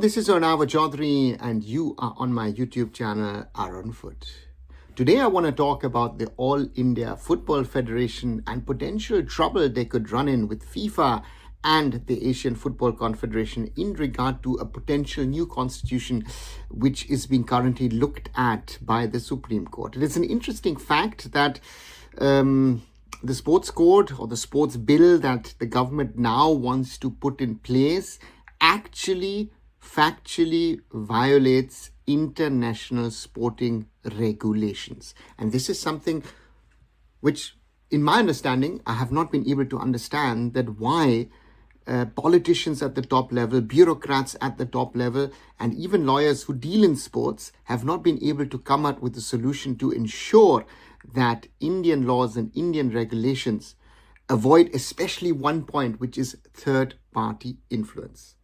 this is Arunava Chaudhuri and you are on my YouTube channel, Arunfoot. Today I want to talk about the All India Football Federation and potential trouble they could run in with FIFA and the Asian Football Confederation in regard to a potential new constitution which is being currently looked at by the Supreme Court. It is an interesting fact that the sports code or the sports bill that the government now wants to put in place actually factually violates international sporting regulations. And this is something which, in my understanding, I have not been able to understand that why politicians at the top level, bureaucrats at the top level, and even lawyers who deal in sports have not been able to come up with a solution to ensure that Indian laws and Indian regulations avoid especially one point, which is third-party influence.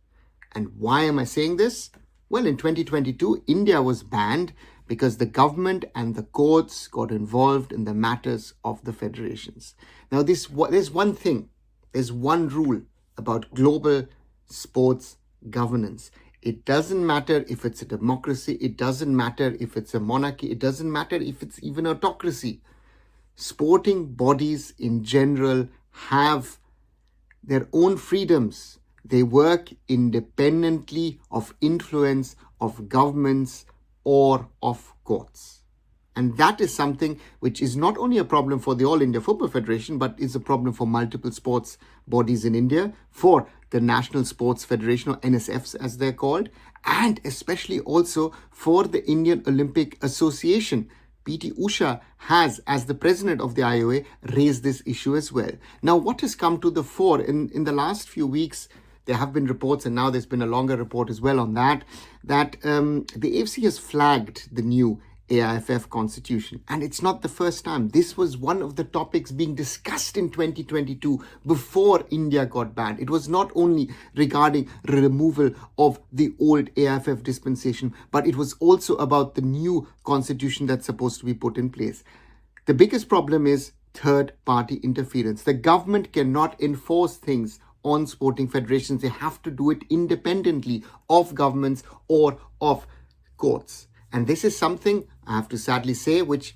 And why am I saying this? Well, in 2022, India was banned because the government and the courts got involved in the matters of the federations. Now, there's one thing, there's one rule about global sports governance. It doesn't matter if it's a democracy, it doesn't matter if it's a monarchy, it doesn't matter if it's even an autocracy. Sporting bodies in general have their own freedoms. They work independently of influence of governments or of courts. And that is something which is not only a problem for the All India Football Federation, but is a problem for multiple sports bodies in India, for the National Sports Federation, or NSFs as they're called, and especially also for the Indian Olympic Association. PT Usha has, as the president of the IOA, raised this issue as well. Now, what has come to the fore in the last few weeks? There have been reports, and now there's been a longer report as well on that the AFC has flagged the new AIFF constitution. And it's not the first time. This was one of the topics being discussed in 2022 before India got banned. It was not only regarding removal of the old AIFF dispensation, but it was also about the new constitution that's supposed to be put in place. The biggest problem is third-party interference. The government cannot enforce things on sporting federations. They have to do it independently of governments or of courts. And this is something, I have to sadly say, which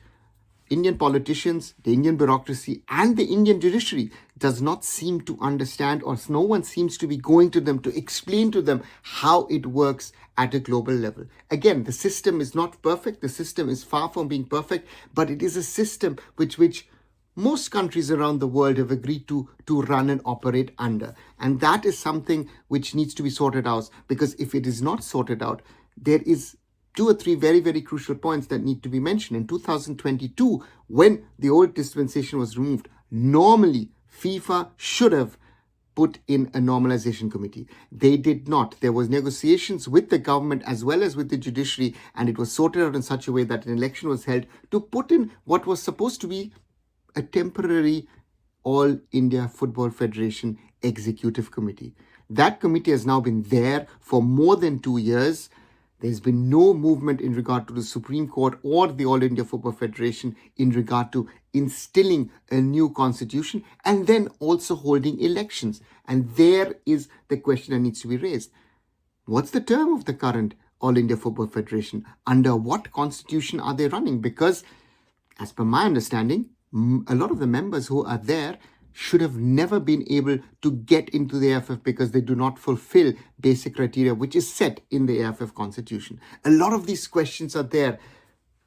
Indian politicians, the Indian bureaucracy, and the Indian judiciary does not seem to understand, or no one seems to be going to them to explain to them how it works at a global level. Again, the system is not perfect. The system is far from being perfect, but it is a system which most countries around the world have agreed to run and operate under. And that is something which needs to be sorted out, because if it is not sorted out, there is 2 or 3 very, very crucial points that need to be mentioned. In 2022, when the old dispensation was removed, normally FIFA should have put in a normalization committee. They did not. There was negotiations with the government as well as with the judiciary, and it was sorted out in such a way that an election was held to put in what was supposed to be a temporary All India Football Federation Executive Committee. That committee has now been there for more than 2 years. There's been no movement in regard to the Supreme Court or the All India Football Federation in regard to instilling a new constitution and then also holding elections. And there is the question that needs to be raised. What's the term of the current All India Football Federation? Under what constitution are they running? Because, as per my understanding, a lot of the members who are there should have never been able to get into the AIFF because they do not fulfill basic criteria which is set in the AIFF constitution. A lot of these questions are there.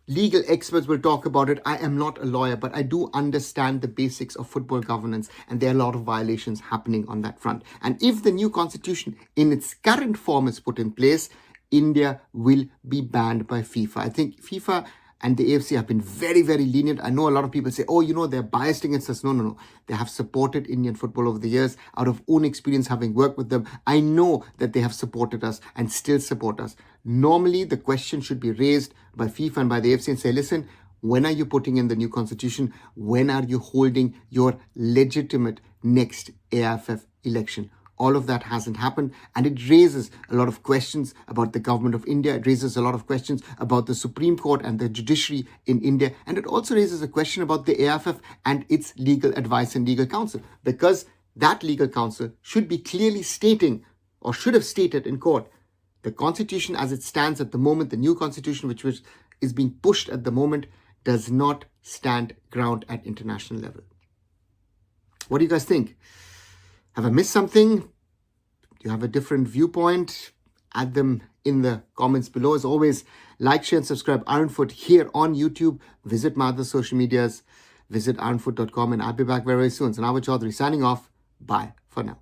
Legal experts will talk about it. I am not a lawyer, but I do understand the basics of football governance, and there are a lot of violations happening on that front. And if the new constitution in its current form is put in place, India will be banned by FIFA. I think FIFA and the AFC have been very, very lenient. I know a lot of people say, they're biased against us. No. They have supported Indian football over the years. Out of own experience, having worked with them, I know that they have supported us and still support us. Normally, the question should be raised by FIFA and by the AFC and say, listen, when are you putting in the new constitution? When are you holding your legitimate next AIFF election? All of that hasn't happened, and it raises a lot of questions about the government of India. It raises a lot of questions about the Supreme Court and the judiciary in India. And it also raises a question about the AIFF and its legal advice and legal counsel, because that legal counsel should be clearly stating, or should have stated in court, The constitution as it stands at the moment, the new constitution which is being pushed at the moment, does not stand ground at international level. What do you guys think? Have I missed something? Do you have a different viewpoint? Add them in the comments below. As always, like, share and subscribe Arunfoot here on YouTube. Visit my other social medias. Visit arunfoot.com, and I'll be back very soon. So Arunava Chaudhuri signing off. Bye for now.